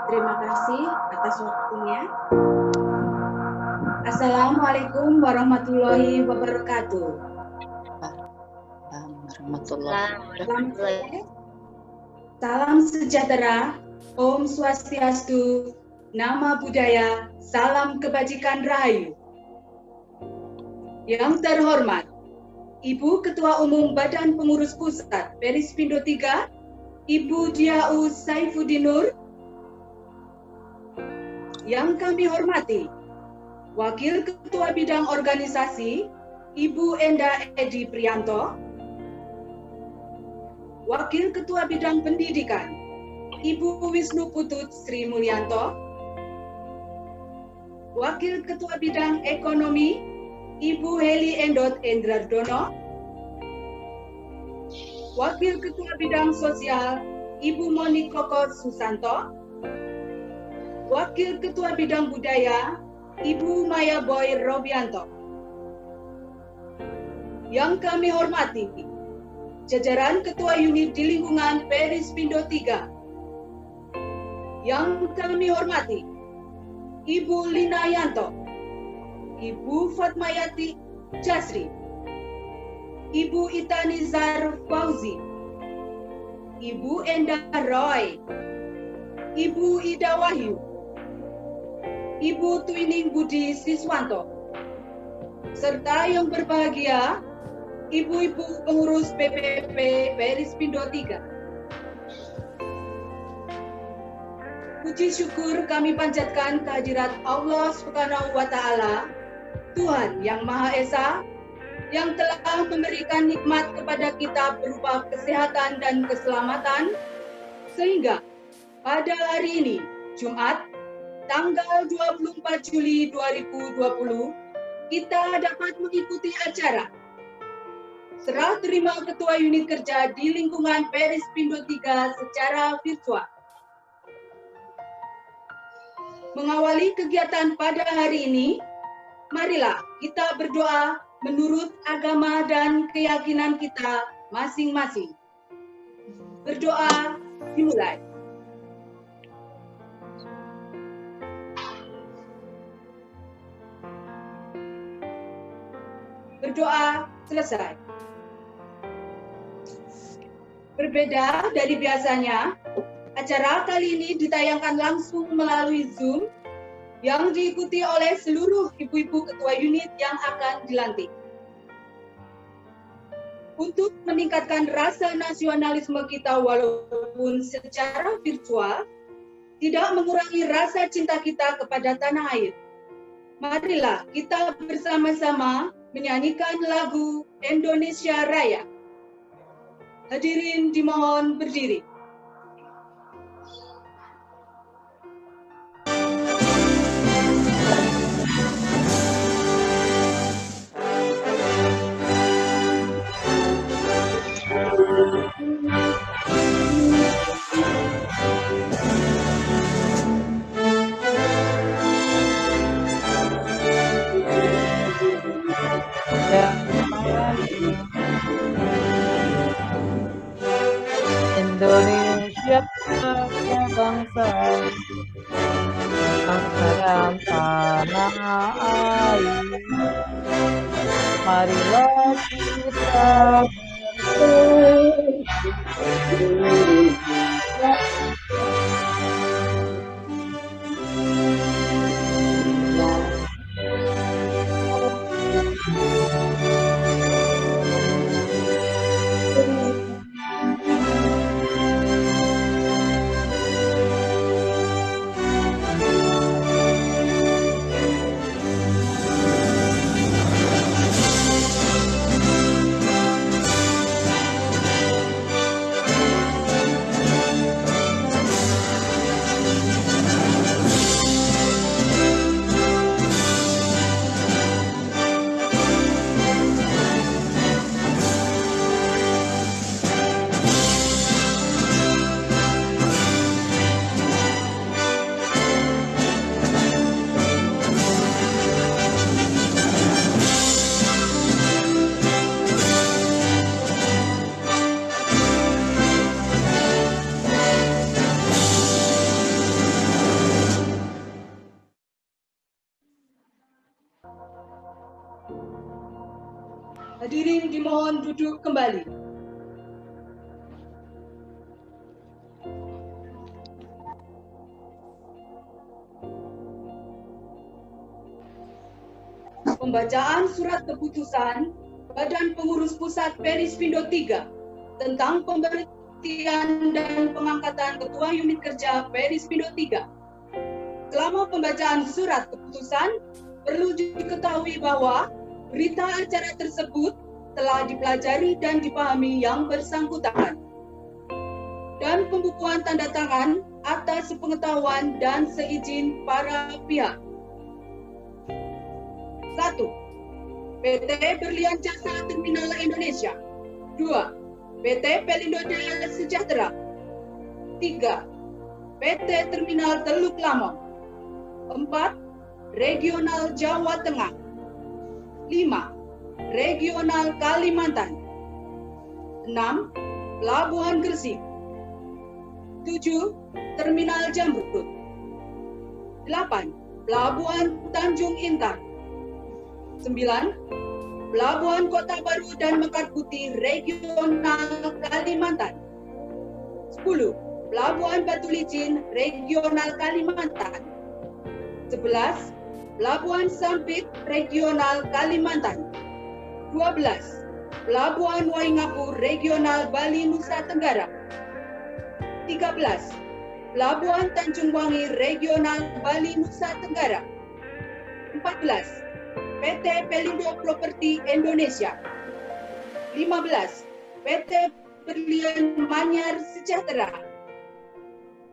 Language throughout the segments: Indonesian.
Terima kasih atas waktunya. Assalamualaikum warahmatullahi wabarakatuh. Salam sejahtera, Om Swastiastu, Nama Budaya, Salam Kebajikan Rahayu. Yang terhormat, Ibu Ketua Umum Badan Pengurus Pusat Perispindo 3, Ibu Diau Saifuddin Nur. Yang kami hormati, Wakil Ketua Bidang Organisasi, Ibu Enda Edi Prianto. Wakil Ketua Bidang Pendidikan, Ibu Wisnu Putut Sri Mulyanto. Wakil Ketua Bidang Ekonomi, Ibu Heli Endot Endrardono. Wakil Ketua Bidang Sosial, Ibu Moni Kokot Susanto. Wakil Ketua Bidang Budaya, Ibu Maya Boy Robianto. Yang kami hormati, jajaran Ketua Unit di lingkungan Perispindo 3. Yang kami hormati, Ibu Lina Yanto, Ibu Fatmayati Jasri, Ibu Ita Nizar Fauzi, Ibu Enda Roy, Ibu Ida Wahyu, Ibu Twining Budi Siswanto, serta yang berbahagia, Ibu-ibu pengurus PPP Perispindo 3. Puji syukur kami panjatkan kehadirat Allah Subhanahu wa Ta'ala, Tuhan yang Maha Esa, yang telah memberikan nikmat kepada kita berupa kesehatan dan keselamatan, sehingga pada hari ini, Jumat, tanggal 24 Juli 2020, kita dapat mengikuti acara serah terima Ketua Unit Kerja di lingkungan Perispindo 3 secara virtual. Mengawali kegiatan pada hari ini, marilah kita berdoa menurut agama dan keyakinan kita masing-masing. Berdoa dimulai. Berdoa selesai. Berbeda dari biasanya, acara kali ini ditayangkan langsung melalui Zoom yang diikuti oleh seluruh ibu-ibu ketua unit yang akan dilantik. Untuk meningkatkan rasa nasionalisme kita walaupun secara virtual, tidak mengurangi rasa cinta kita kepada tanah air. Marilah kita bersama-sama menyanyikan lagu Indonesia Raya. Hadirin dimohon berdiri. Indonesia bangsa dan tanah air, marilah kita Hadirin dimohon duduk kembali. Pembacaan surat keputusan Badan Pengurus Pusat Perispindo 3 tentang pemberhentian dan pengangkatan Ketua Unit Kerja Perispindo 3. Selama pembacaan surat keputusan, perlu diketahui bahwa berita acara tersebut telah dipelajari dan dipahami yang bersangkutan. Dan pembukuan tanda tangan atas sepengetahuan dan seizin para pihak. 1. PT Berlian Jasa Terminal Indonesia. 2. PT Pelindo Jaya Sejahtera. 3. PT Terminal Teluk Lamong. 4. Regional Jawa Tengah. 5. Regional Kalimantan. 6. Pelabuhan Gresik. 7. Terminal Jamrut. 8. Pelabuhan Tanjung Intan. 9. Pelabuhan Kota Baru dan Mekar Putih Regional Kalimantan. 10. Pelabuhan Batu Licin Regional Kalimantan. 11. Pelabuhan Sampit Regional Kalimantan. 12. Pelabuhan Waingapu Regional Bali Nusa Tenggara. 13. Pelabuhan Tanjung Wangi Regional Bali Nusa Tenggara. 14. PT Pelindo Properti Indonesia. 15. PT Berlian Manyar Sejahtera.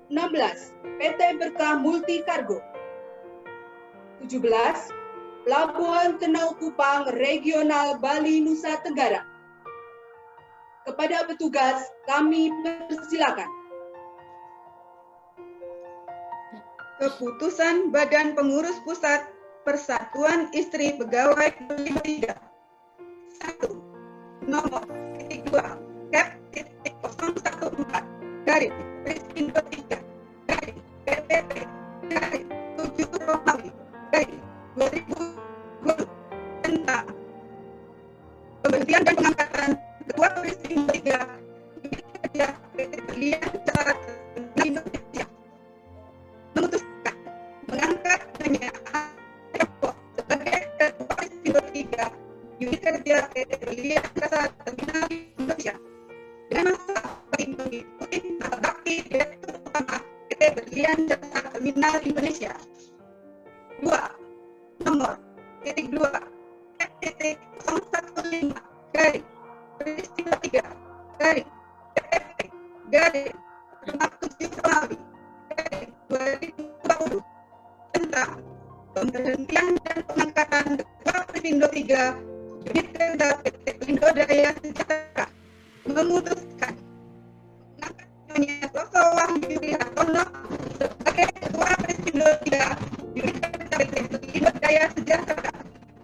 16. PT Berkah Multi Kargo. 17. Pelabuhan Tenau Kupang Regional Bali Nusa Tenggara. Kepada petugas kami persilakan. Keputusan Badan Pengurus Pusat Persatuan Istri Pegawai Pelindo 3. 1. Nomor titik 2 Cap titik 014 garis Perispindo 3 garis PPP garis 7 Romawi garis 2020 tentang pemberhentian dan pengangkatan Ketua Perispindo 3 Unit Kerja PT Berlian Jasa Terminal Indonesia, memutuskan mengangkat Nyonya sebagai Ketua Perispindo 3 Unit Kerja PT Berlian Jasa Terminal Indonesia dengan masa mengikuti masa bakti Direktur Utama PT Berlian Jasa Terminal Indonesia. 2. Nomor titik 2 titik 015 garis Perispindo 3 garis PPP garis 57 Romawi garis 2020 tentang pemberhentian dan pengangkatan Ketua Perispindo 3 Unit Kerja PT Pelindo Jaya Sejahtera, memutuskan mengangkat Nyonya Sosro Wahyu Hartono sebagai Ketua Perispindo 3 Unit Kerja PT Pelindo Jaya Sejahtera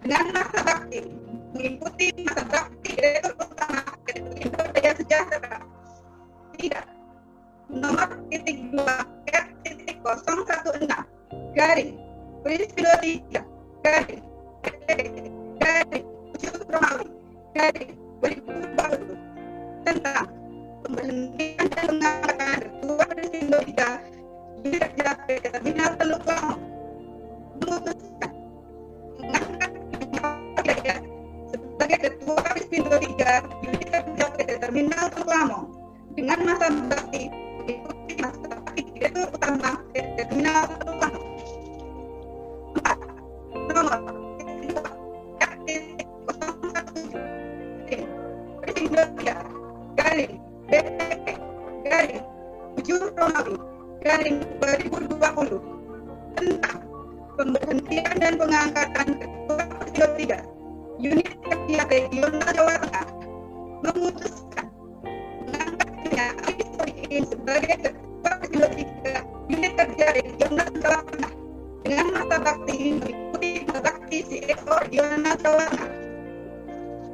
dengan masa bakti mengikuti masa bakti Direktur Utama PT Pelindo Jaya Sejahtera. 3. Nomor titik 2 titik 016 garis Perispindo 3 garis PPP garis 7 Romawi garis 2020 tentang pemberhentian dan pengangkatan Ketua Perispindo 3 Unit Kerja PT Terminal Teluk Lamong, memutuskan mengangkat Nyonya sebagai Ketua Perispindo 3 Unit Kerja PT Terminal Teluk Lamong dengan masa bakti mengikuti masa bakti Direktur Utama PT Terminal Teluk Lamong. 4. Nomor titik 017 Perispindo 3 garing BPP garing 7 Romawi garing 2020 tentang pemberhentian dan pengangkatan Ketua Perispindo 3 Unit Kerja Regional Jawa Tengah, memutuskan mengangkatnya Alisodikin sebagai Ketua Perispindo 3 Unit Kerja Regional Jawa Tengah dengan masa bakti mengikuti masa bakti CSO Regional Jawa Tengah.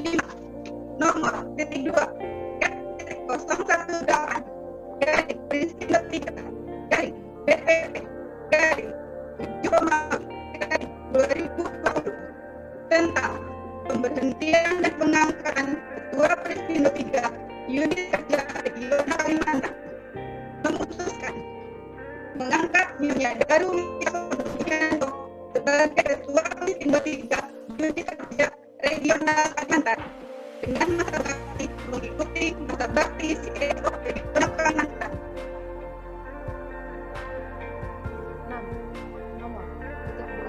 5. Nomor titik 2 titik 018 garing Perispindo 3 garing BPP garing 7 Romawi garing 2020 tentang pemberhentian dan pengangkatan Unit Kerja Regional Kalimantan. Memutuskan mengangkat Nyonya Daru Widianto sebagai Ketua Perispindo 3 Unit Kerja Regional Kalimantan dengan masa bakti mengikuti masa bakti CEO Regional Kalimantan. 6. Nomor titik 2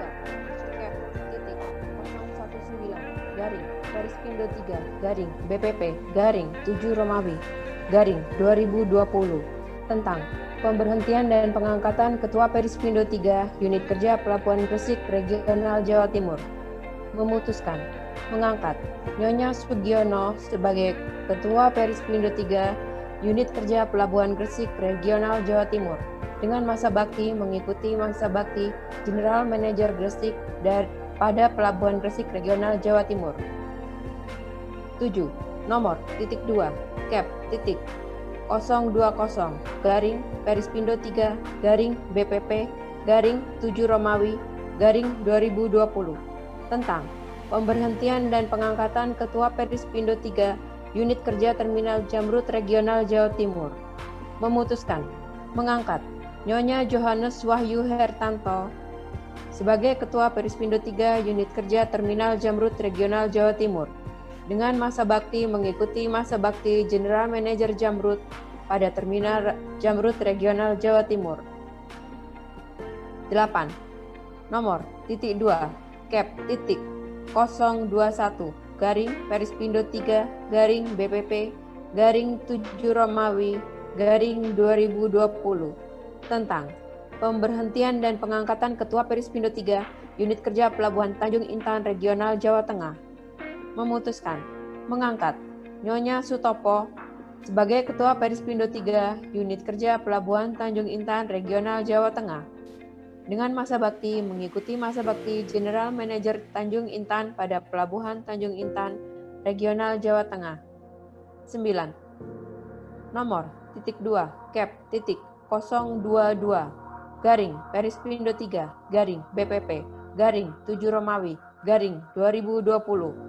cap titik 019 garing Perispindo 3 garing BPP garing 7 Romawi garing 2020 tentang pemberhentian dan pengangkatan Ketua Perispindo 3 Unit Kerja Pelabuhan Gresik Regional Jawa Timur. Memutuskan mengangkat Nyonya Sugiono sebagai Ketua Perispindo 3 Unit Kerja Pelabuhan Gresik Regional Jawa Timur dengan masa bakti mengikuti masa bakti General Manager Gresik pada Pelabuhan Gresik Regional Jawa Timur. 7. Nomor titik 2 cap titik 020 garing Perispindo 3 garing BPP garing 7 Romawi garing 2020 tentang pemberhentian dan pengangkatan Ketua Perispindo 3 Unit Kerja Terminal Jamrut Regional Jawa Timur. Memutuskan mengangkat Nyonya Johannes Wahyu Hertanto sebagai Ketua Perispindo 3 Unit Kerja Terminal Jamrut Regional Jawa Timur dengan masa bakti mengikuti masa bakti General Manager Jamrut pada Terminal Jamrut Regional Jawa Timur. 8. Nomor titik 2 cap titik 021 garing Perispindo 3 garing BPP garing 7 Romawi garing 2020 tentang pemberhentian dan pengangkatan Ketua Perispindo 3 Unit Kerja Pelabuhan Tanjung Intan Regional Jawa Tengah. Memutuskan mengangkat Nyonya Sutopo sebagai Ketua Perispindo 3 Unit Kerja Pelabuhan Tanjung Intan Regional Jawa Tengah dengan masa bakti mengikuti masa bakti General Manager Tanjung Intan pada Pelabuhan Tanjung Intan Regional Jawa Tengah. 9. Nomor titik 2 cap titik 022 garing Perispindo 3 garing BPP garing 7 Romawi garing 2020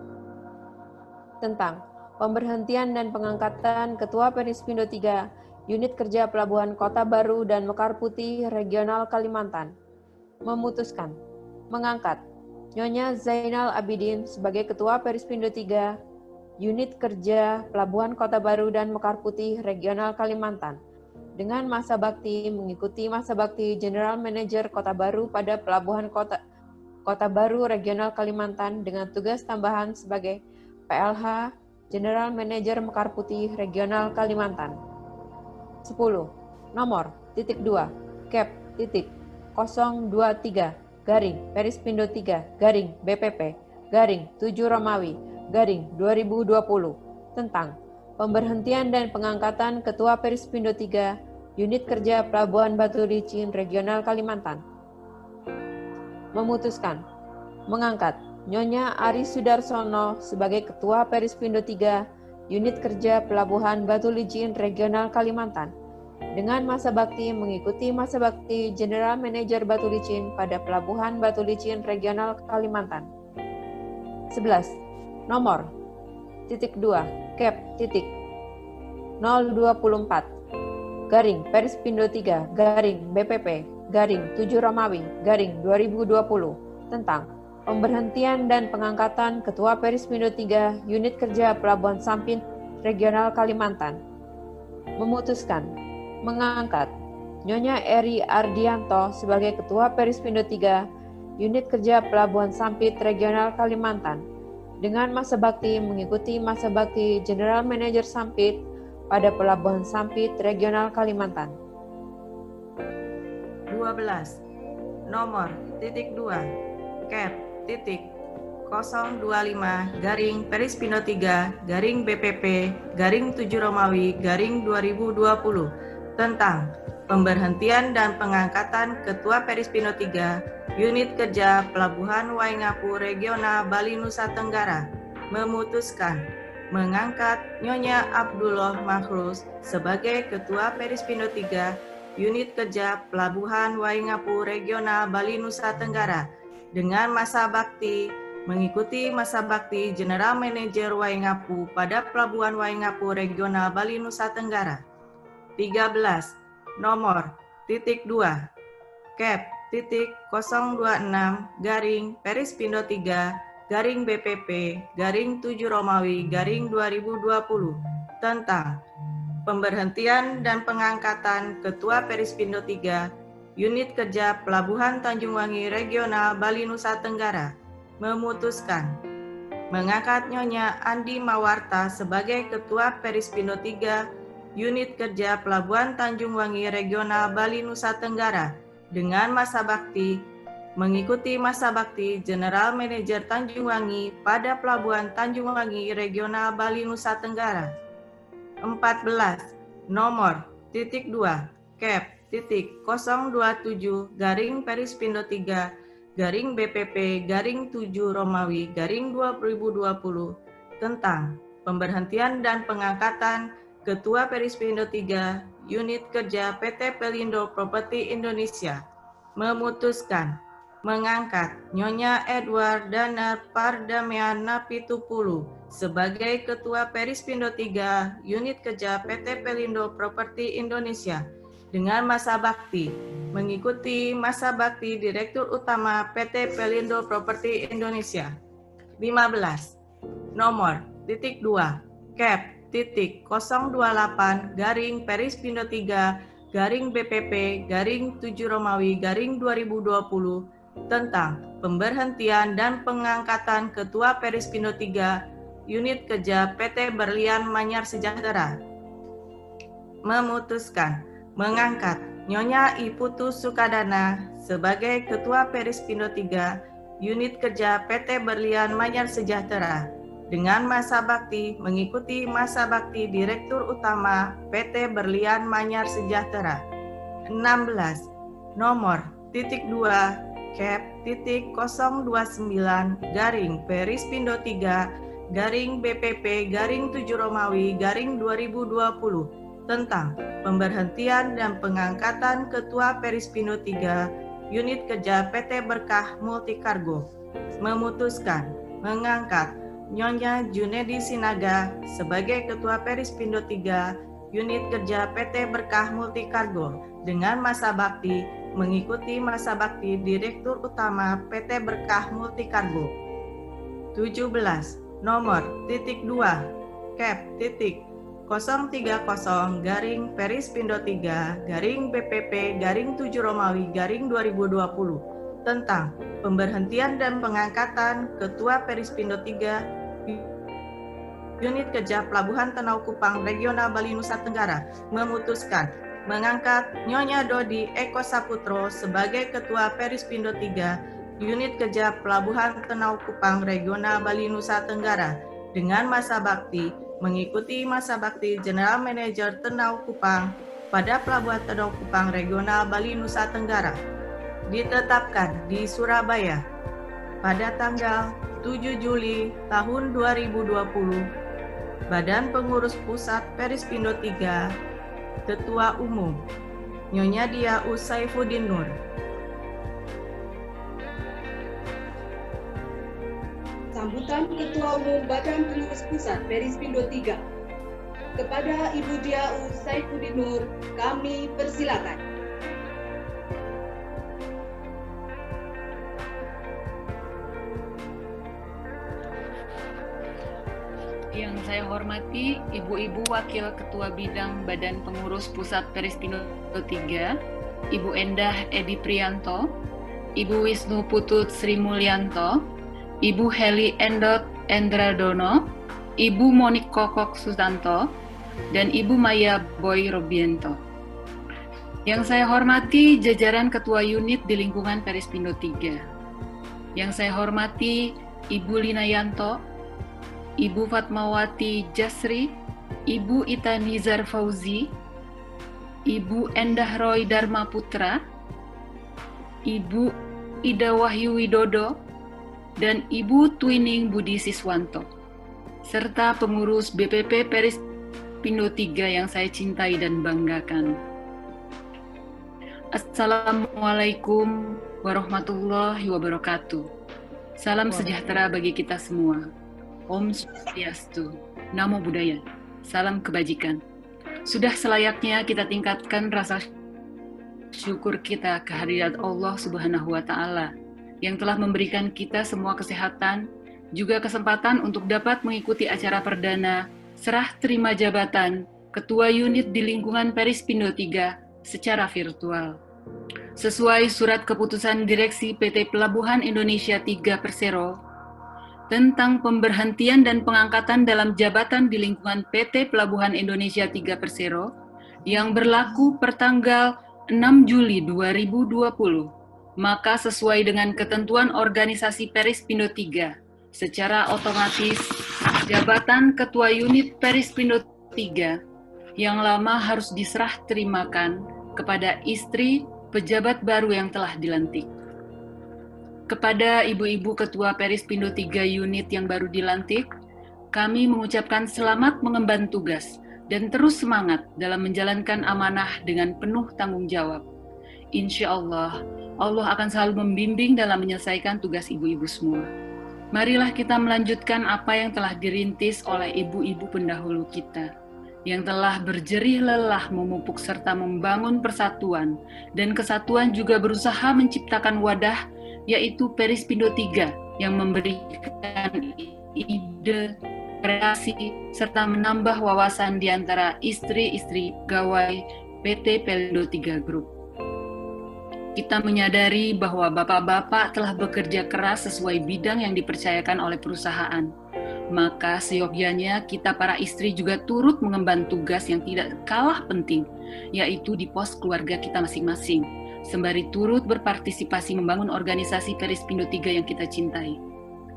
tentang pemberhentian dan pengangkatan Ketua Perispindo 3 Unit Kerja Pelabuhan Kota Baru dan Mekar Putih Regional Kalimantan. Memutuskan mengangkat Nyonya Zainal Abidin sebagai Ketua Perispindo 3 Unit Kerja Pelabuhan Kota Baru dan Mekar Putih Regional Kalimantan dengan masa bakti mengikuti masa bakti General Manager Kota Baru pada Pelabuhan Kota Baru Regional Kalimantan dengan tugas tambahan sebagai PLH General Manager Mekar Putih Regional Kalimantan. 10. Nomor titik 2 cap titik 023 garing Perispindo 3 garing BPP garing 7 Romawi garing 2020 tentang pemberhentian dan pengangkatan Ketua Perispindo 3 Unit Kerja Pelabuhan Batu Licin Regional Kalimantan. Memutuskan mengangkat Nyonya Ari Sudarsono sebagai Ketua Perispindo 3 Unit Kerja Pelabuhan Batu Licin Regional Kalimantan dengan masa bakti mengikuti masa bakti General Manager Batu Licin pada Pelabuhan Batu Licin Regional Kalimantan. 11. Nomor titik 2 cap titik 024 garing Perispindo 3 garing BPP garing 7 Romawi garing 2020 tentang pemberhentian dan pengangkatan Ketua Perispindo 3 Unit Kerja Pelabuhan Sampit Regional Kalimantan. Memutuskan mengangkat Nyonya Eri Ardianto sebagai Ketua Perispindo 3 Unit Kerja Pelabuhan Sampit Regional Kalimantan dengan masa bakti mengikuti masa bakti General Manager Sampit pada Pelabuhan Sampit Regional Kalimantan. 12. Nomor titik 2 cap titik 025 garing Perispindo 3 garing BPP garing 7 Romawi garing 2020 tentang pemberhentian dan pengangkatan Ketua Perispindo 3 Unit Kerja Pelabuhan Waingapu Regional Bali Nusa Tenggara. Memutuskan mengangkat Nyonya Abdullah Makhrus sebagai Ketua Perispindo 3 Unit Kerja Pelabuhan Waingapu Regional Bali Nusa Tenggara dengan masa bakti mengikuti masa bakti General Manager Waingapu pada Pelabuhan Waingapu Regional Bali Nusa Tenggara. 13. Nomor .2 Cap .026 garing Perispindo 3 garing BPP garing 7 Romawi garing 2020 tentang pemberhentian dan pengangkatan Ketua Perispindo 3 Unit Kerja Pelabuhan Tanjung Wangi Regional Bali Nusa Tenggara memutuskan mengangkat Nyonya Andi Mawarta sebagai Ketua Perispindo 3 Unit Kerja Pelabuhan Tanjung Wangi Regional Bali Nusa Tenggara dengan masa bakti mengikuti masa bakti General Manager Tanjung Wangi pada Pelabuhan Tanjung Wangi Regional Bali Nusa Tenggara. 14. Nomor .2 Cap .027 garing Perispindo 3 garing BPP garing 7 Romawi garing 2020 tentang pemberhentian dan pengangkatan Ketua Perispindo 3 Unit Kerja PT Pelindo Property Indonesia memutuskan mengangkat Nyonya Edward Danar Pardamian Napitupulu sebagai Ketua Perispindo 3 Unit Kerja PT Pelindo Property Indonesia dengan masa bakti mengikuti masa bakti Direktur Utama PT Pelindo Property Indonesia. 15. Nomor .2 Cap .028 garing Perispindo 3 garing BPP garing 7 Romawi garing 2020 tentang pemberhentian dan pengangkatan Ketua Perispindo 3 Unit Kerja PT Berlian Manyar Sejahtera memutuskan mengangkat Nyonya Iputu Sukadana sebagai Ketua Perispindo 3 Unit Kerja PT Berlian Manyar Sejahtera dengan masa bakti mengikuti masa bakti Direktur Utama PT Berlian Manyar Sejahtera. 16. Nomor .2 Cap .029 garing Perispindo 3 garing BPP garing 7 Romawi garing 2020 tentang pemberhentian dan pengangkatan Ketua Perispindo 3 Unit Kerja PT Berkah Multikargo memutuskan mengangkat Nyonya Junedi Sinaga sebagai Ketua Perispindo 3 Unit Kerja PT Berkah Multikargo dengan masa bakti mengikuti masa bakti Direktur Utama PT Berkah Multikargo. 17. Nomor .2 Cap .030 garing Perispindo 3 garing BPP garing 7 Romawi garing 2020 tentang pemberhentian dan pengangkatan Ketua Perispindo 3 Unit Kerja Pelabuhan Tenau Kupang Regional Bali Nusa Tenggara memutuskan mengangkat Nyonya Dodi Eko Saputro sebagai Ketua Perispindo 3 Unit Kerja Pelabuhan Tenau Kupang Regional Bali Nusa Tenggara dengan masa bakti mengikuti masa bakti General Manager Tenau Kupang pada Pelabuhan Tenau Kupang Regional Bali Nusa Tenggara ditetapkan di Surabaya pada tanggal 7 Juli tahun 2020. Badan Pengurus Pusat Perispindo 3 Ketua Umum Nyonya Dia Saifuddin Nur. Sambutan Ketua Umum Badan Pengurus Pusat Perispindo 3 kepada Ibu Dia Saifuddin Nur kami persilakan. Yang saya hormati Ibu-Ibu Wakil Ketua Bidang Badan Pengurus Pusat Perispindo 3, Ibu Endah Edi Prianto, Ibu Wisnu Putut Sri Mulyanto, Ibu Heli Endot Endradono, Ibu Monik Kokok Susanto, dan Ibu Maya Boy Robiento. Yang saya hormati jajaran Ketua Unit di lingkungan Perispindo 3. Yang saya hormati Ibu Lina Yanto, Ibu Fatmawati Jasri, Ibu Ita Nizar Fauzi, Ibu Endah Roy Dharma Putra, Ibu Ida Wahyu Widodo, dan Ibu Twining Budi Siswanto, serta pengurus BPP Perispindo 3 yang saya cintai dan banggakan. Assalamualaikum warahmatullahi wabarakatuh. Salam sejahtera bagi kita semua. Om Swastiastu, Namo Buddhaya, salam kebajikan. Sudah selayaknya kita tingkatkan rasa syukur kita kehadirat Allah Subhanahu wa Ta'ala yang telah memberikan kita semua kesehatan, juga kesempatan untuk dapat mengikuti acara perdana serah terima jabatan Ketua Unit di lingkungan Perispindo 3 secara virtual. Sesuai surat keputusan Direksi PT Pelabuhan Indonesia 3 Persero tentang pemberhentian dan pengangkatan dalam jabatan di lingkungan PT Pelabuhan Indonesia 3 Persero yang berlaku pertanggal 6 Juli 2020, maka sesuai dengan ketentuan organisasi Perispindo 3, secara otomatis jabatan Ketua Unit Perispindo 3 yang lama harus diserah terimakan kepada istri pejabat baru yang telah dilantik. Kepada ibu-ibu ketua Perispindo 3 unit yang baru dilantik, kami mengucapkan selamat mengemban tugas dan terus semangat dalam menjalankan amanah dengan penuh tanggung jawab. Insya Allah, Allah akan selalu membimbing dalam menyelesaikan tugas ibu-ibu semua. Marilah kita melanjutkan apa yang telah dirintis oleh ibu-ibu pendahulu kita, yang telah berjerih lelah memupuk serta membangun persatuan, dan kesatuan juga berusaha menciptakan wadah, yaitu Perispindo 3, yang memberikan ide, kreasi, serta menambah wawasan di antara istri-istri pegawai PT Pelindo 3 Group. Kita menyadari bahwa bapak-bapak telah bekerja keras sesuai bidang yang dipercayakan oleh perusahaan. Maka seyogyanya kita para istri juga turut mengemban tugas yang tidak kalah penting, yaitu di pos keluarga kita masing-masing, sembari turut berpartisipasi membangun organisasi Perispindo 3 yang kita cintai.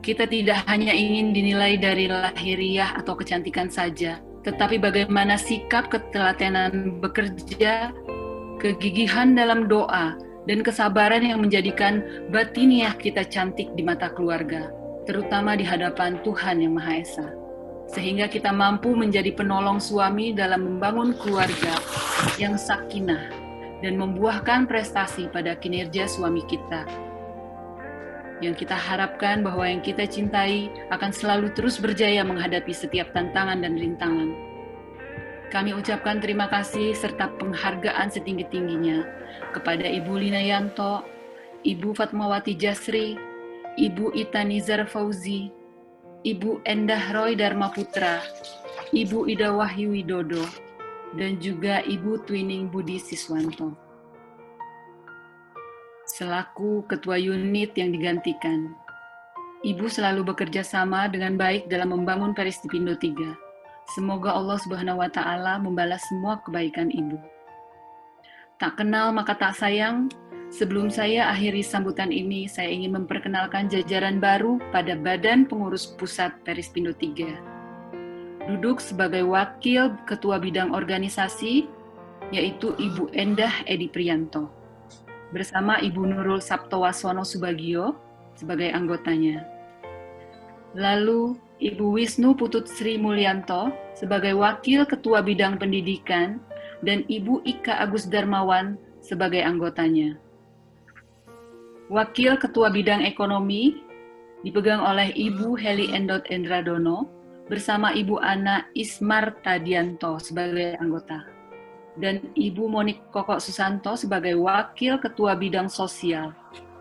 Kita tidak hanya ingin dinilai dari lahiriah atau kecantikan saja, tetapi bagaimana sikap ketelatenan bekerja, kegigihan dalam doa, dan kesabaran yang menjadikan batiniah kita cantik di mata keluarga, terutama di hadapan Tuhan Yang Maha Esa, sehingga kita mampu menjadi penolong suami dalam membangun keluarga yang sakinah dan membuahkan prestasi pada kinerja suami kita. Yang kita harapkan bahwa yang kita cintai akan selalu terus berjaya menghadapi setiap tantangan dan rintangan. Kami ucapkan terima kasih serta penghargaan setinggi-tingginya kepada Ibu Lina Yanto, Ibu Fatmawati Jasri, Ibu Ita Nizar Fauzi, Ibu Endah Roy Dharma Putra, Ibu Ida Wahyu Widodo, dan juga Ibu Twining Budi Siswanto, selaku Ketua Unit yang digantikan. Ibu selalu bekerja sama dengan baik dalam membangun Perispindo 3. Semoga Allah Subhanahu wa Ta'ala membalas semua kebaikan Ibu. Tak kenal maka tak sayang. Sebelum saya akhiri sambutan ini, saya ingin memperkenalkan jajaran baru pada Badan Pengurus Pusat Perispindo 3. Duduk sebagai Wakil Ketua Bidang Organisasi, yaitu Ibu Endah Edi Prianto, bersama Ibu Nurul Sabtowasono Subagio sebagai anggotanya. Lalu Ibu Wisnu Putut Sri Mulyanto sebagai Wakil Ketua Bidang Pendidikan, dan Ibu Ika Agus Darmawan sebagai anggotanya. Wakil Ketua Bidang Ekonomi dipegang oleh Ibu Heli Endot Endradono bersama Ibu Ana Ismar Tadianto sebagai anggota, dan Ibu Monik Kokok Susanto sebagai Wakil Ketua Bidang Sosial,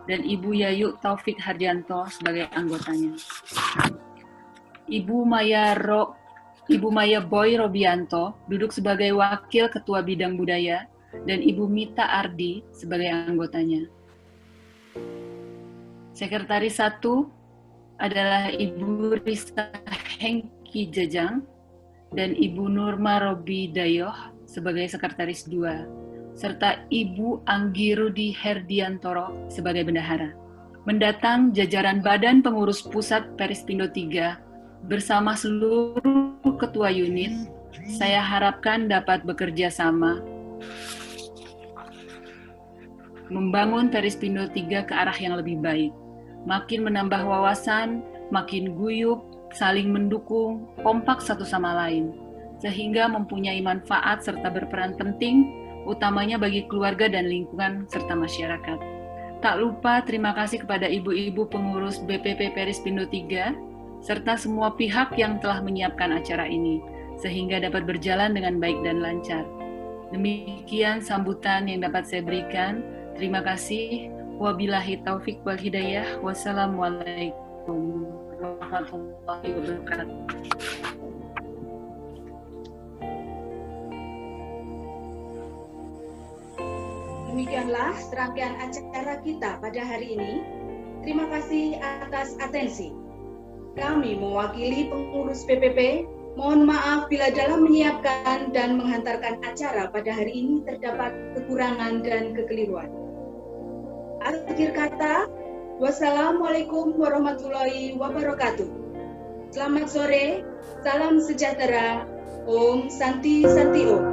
dan Ibu Yayu Taufik Hardianto sebagai anggotanya. Ibu Maya Boy Robianto duduk sebagai Wakil Ketua Bidang Budaya, dan Ibu Mita Ardi sebagai anggotanya. Sekretaris 1 adalah Ibu Rista Hengki Jajang dan Ibu Nurma Robi Dayoh sebagai Sekretaris 2, serta Ibu Anggi Rudi Herdiantoro sebagai Bendahara. Mendatang jajaran Badan Pengurus Pusat Perispindo 3 bersama seluruh ketua unit, saya harapkan dapat bekerja sama membangun Perispindo 3 ke arah yang lebih baik, makin menambah wawasan, makin guyup, saling mendukung, kompak satu sama lain, sehingga mempunyai manfaat serta berperan penting, utamanya bagi keluarga dan lingkungan serta masyarakat. Tak lupa terima kasih kepada ibu-ibu pengurus BPP Perispindo 3, serta semua pihak yang telah menyiapkan acara ini, sehingga dapat berjalan dengan baik dan lancar. Demikian sambutan yang dapat saya berikan. Terima kasih. Wabillahi taufik wal hidayah. Wassalamualaikum warahmatullahi wabarakatuh. Demikianlah serangkaian acara kita pada hari ini. Terima kasih atas atensi. Kami mewakili pengurus PPP, mohon maaf bila dalam menyiapkan dan menghantarkan acara pada hari ini terdapat kekurangan dan kekeliruan. Akhir kata, wassalamualaikum warahmatullahi wabarakatuh. Selamat sore, salam sejahtera, Om Santi Santi Om.